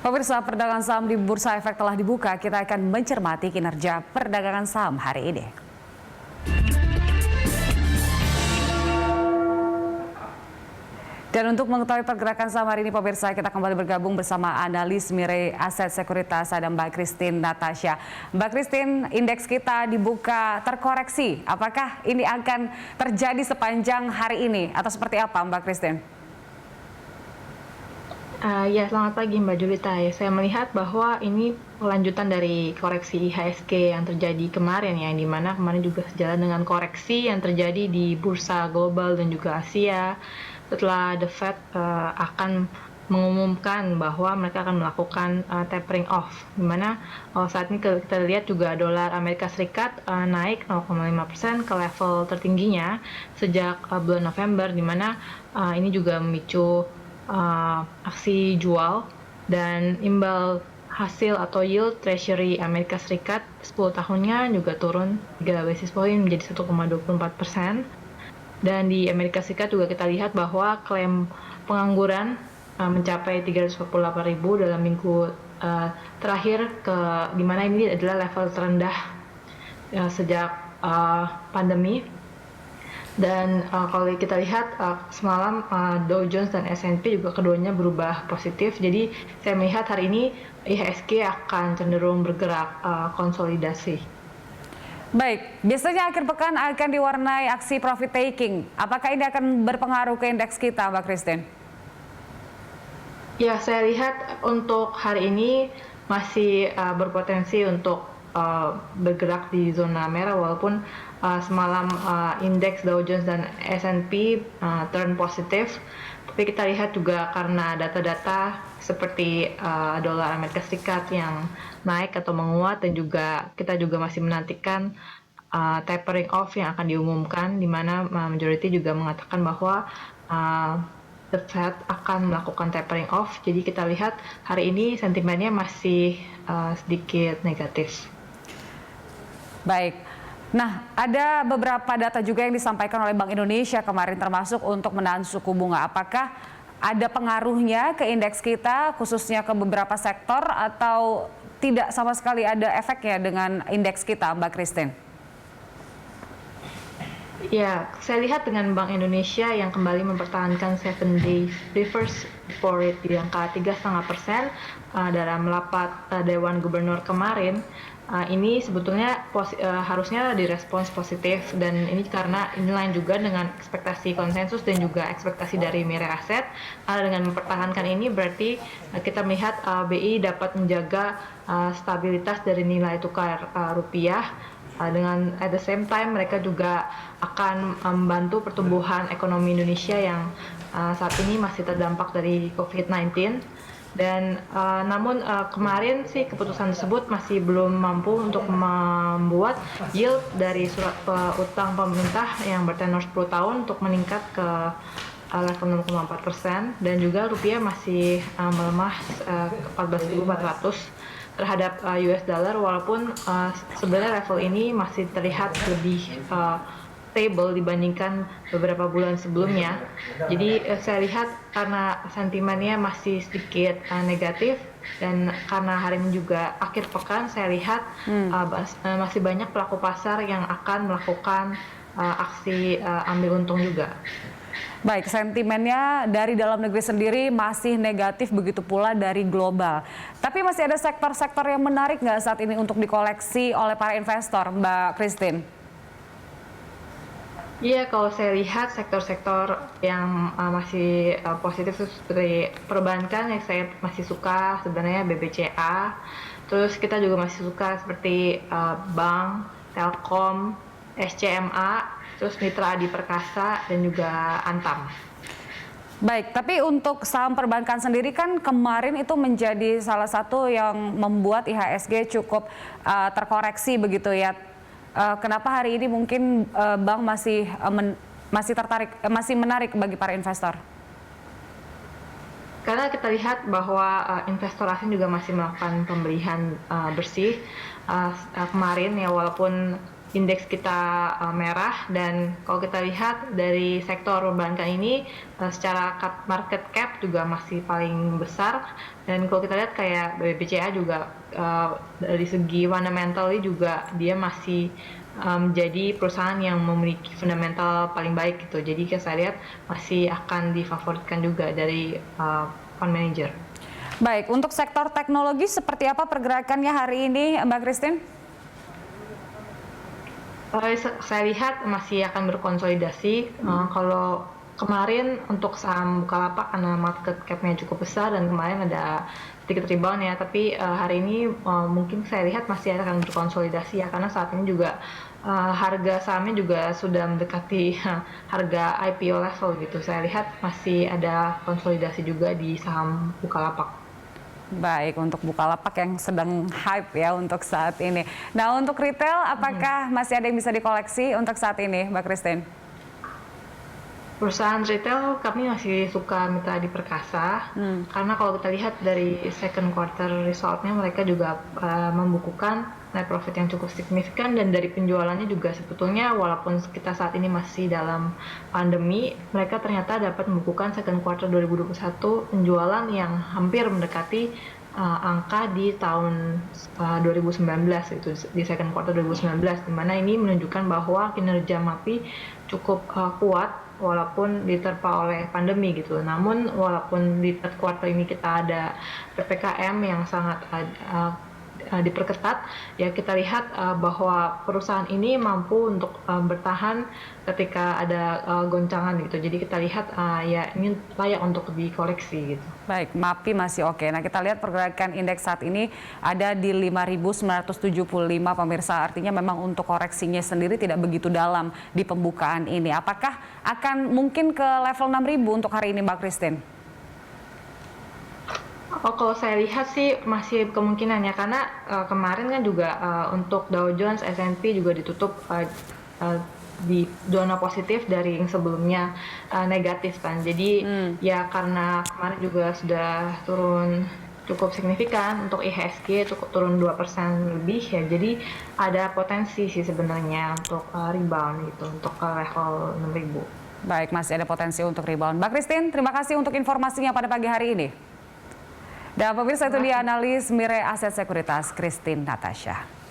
Pemirsa, perdagangan saham di Bursa Efek telah dibuka. Kita akan mencermati kinerja perdagangan saham hari ini. Dan untuk mengetahui pergerakan saham hari ini, pemirsa, kita kembali bergabung bersama analis Mirae Aset Sekuritas, ada Mbak Christine Natasha. Mbak Christine, indeks kita dibuka terkoreksi. Apakah ini akan terjadi sepanjang hari ini atau seperti apa, Mbak Christine? Ya, selamat pagi Mbak Julita. Ya, saya melihat bahwa ini lanjutan dari koreksi IHSG yang terjadi kemarin, ya, yang dimana kemarin juga sejalan dengan koreksi yang terjadi di bursa global dan juga Asia setelah The Fed akan mengumumkan bahwa mereka akan melakukan tapering off, dimana saat ini kita lihat juga dolar Amerika Serikat naik 0,5% ke level tertingginya sejak bulan November, dimana ini juga memicu aksi jual dan imbal hasil atau yield Treasury Amerika Serikat 10 tahunnya juga turun 3 basis point menjadi 1,24%. Dan di Amerika Serikat juga kita lihat bahwa klaim pengangguran mencapai 348.000 dalam minggu terakhir, di mana ini adalah level terendah sejak pandemi. Dan kalau kita lihat semalam Dow Jones dan S&P juga keduanya berubah positif. Jadi saya melihat hari ini IHSG akan cenderung bergerak konsolidasi. Baik, biasanya akhir pekan akan diwarnai aksi profit taking. Apakah ini akan berpengaruh ke indeks kita, Mbak Christine? Ya, saya lihat untuk hari ini masih berpotensi untuk bergerak di zona merah, walaupun semalam indeks Dow Jones dan S&P turn positif. Tapi kita lihat juga karena data-data seperti dolar Amerika Serikat yang naik atau menguat, dan juga kita juga masih menantikan tapering off yang akan diumumkan, di mana majority juga mengatakan bahwa The Fed akan melakukan tapering off. Jadi kita lihat hari ini sentimennya masih sedikit negatif. Baik. Nah, ada beberapa data juga yang disampaikan oleh Bank Indonesia kemarin, termasuk untuk menahan suku bunga. Apakah ada pengaruhnya ke indeks kita, khususnya ke beberapa sektor, atau tidak sama sekali ada efeknya dengan indeks kita, Mbak Christine? Ya, saya lihat dengan Bank Indonesia yang kembali mempertahankan 7-day reverse repo rate di angka 3,5% dalam rapat Dewan Gubernur kemarin. Ini sebetulnya harusnya direspons positif, dan ini karena inline juga dengan ekspektasi konsensus dan juga ekspektasi dari Mirae Asset. Dengan mempertahankan ini berarti kita melihat BI dapat menjaga stabilitas dari nilai tukar rupiah. Dengan at the same time mereka juga akan membantu pertumbuhan ekonomi Indonesia yang saat ini masih terdampak dari COVID-19. Dan namun kemarin sih keputusan tersebut masih belum mampu untuk membuat yield dari surat utang pemerintah yang bertenor 10 tahun untuk meningkat ke level 0,4%, dan juga rupiah masih melemah ke 14.400 terhadap US dollar, walaupun sebenarnya level ini masih terlihat lebih stable dibandingkan beberapa bulan sebelumnya. Jadi saya lihat karena sentimennya masih sedikit negatif, dan karena hari ini juga akhir pekan, saya lihat masih banyak pelaku pasar yang akan melakukan aksi ambil untung juga. Baik, sentimennya dari dalam negeri sendiri masih negatif, begitu pula dari global. Tapi masih ada sektor-sektor yang menarik nggak saat ini untuk dikoleksi oleh para investor, Mbak Christine? Iya, kalau saya lihat sektor-sektor yang masih positif seperti perbankan, yang saya masih suka sebenarnya BBCA. Terus kita juga masih suka seperti bank, Telkom, SCMA, terus Mitra Adi Perkasa, dan juga Antam. Baik, tapi untuk saham perbankan sendiri kan kemarin itu menjadi salah satu yang membuat IHSG cukup terkoreksi begitu ya. Kenapa hari ini mungkin bank masih tertarik, masih menarik bagi para investor? Karena kita lihat bahwa investor asing juga masih melakukan pembelian bersih kemarin, ya, walaupun indeks kita merah, dan kalau kita lihat dari sektor perbankan ini secara market cap juga masih paling besar, dan kalau kita lihat kayak BBCA juga dari segi fundamental juga dia masih menjadi perusahaan yang memiliki fundamental paling baik gitu. Jadi saya lihat masih akan difavoritkan juga dari fund manager. Baik, untuk sektor teknologi seperti apa pergerakannya hari ini, Mbak Christine? Saya lihat masih akan berkonsolidasi. Kalau kemarin untuk saham Bukalapak karena market cap-nya cukup besar dan kemarin ada sedikit rebound ya, tapi hari ini mungkin saya lihat masih akan berkonsolidasi ya, karena saat ini juga harga sahamnya juga sudah mendekati harga IPO level gitu. Saya lihat masih ada konsolidasi juga di saham Bukalapak. Baik, untuk Bukalapak yang sedang hype ya untuk saat ini. Nah, untuk retail, apakah masih ada yang bisa dikoleksi untuk saat ini, Mbak Christine? Perusahaan retail kami masih suka Mitra Adi Perkasa, karena kalau kita lihat dari second quarter resultnya mereka juga membukukan net profit yang cukup signifikan, dan dari penjualannya juga sebetulnya walaupun kita saat ini masih dalam pandemi, mereka ternyata dapat membukukan second quarter 2021 penjualan yang hampir mendekati angka di tahun 2019 itu, di second quarter 2019, di mana ini menunjukkan bahwa kinerja MAPI cukup kuat walaupun diterpa oleh pandemi gitu. Namun walaupun di third quarter ini kita ada PPKM yang sangat diperketat, ya kita lihat bahwa perusahaan ini mampu untuk bertahan ketika ada goncangan gitu. Jadi kita lihat ya ini layak untuk dikoreksi gitu. Baik, MAPI masih oke. Nah, kita lihat pergerakan indeks saat ini ada di 5.975 pemirsa. Artinya memang untuk koreksinya sendiri tidak begitu dalam di pembukaan ini. Apakah akan mungkin ke level 6.000 untuk hari ini, Mbak Christine? Oh, kalau saya lihat sih masih kemungkinan ya, karena kemarin kan juga untuk Dow Jones, S&P juga ditutup di zona positif dari yang sebelumnya negatif kan. Jadi ya karena kemarin juga sudah turun cukup signifikan, untuk IHSG cukup turun 2% lebih ya. Jadi ada potensi sih sebenarnya untuk rebound gitu, untuk ke level 6.000. Baik, masih ada potensi untuk rebound. Mbak Christine, terima kasih untuk informasinya pada pagi hari ini. Dan pemirsa, itu dia analis Mirae Aset Sekuritas Christine Natasha.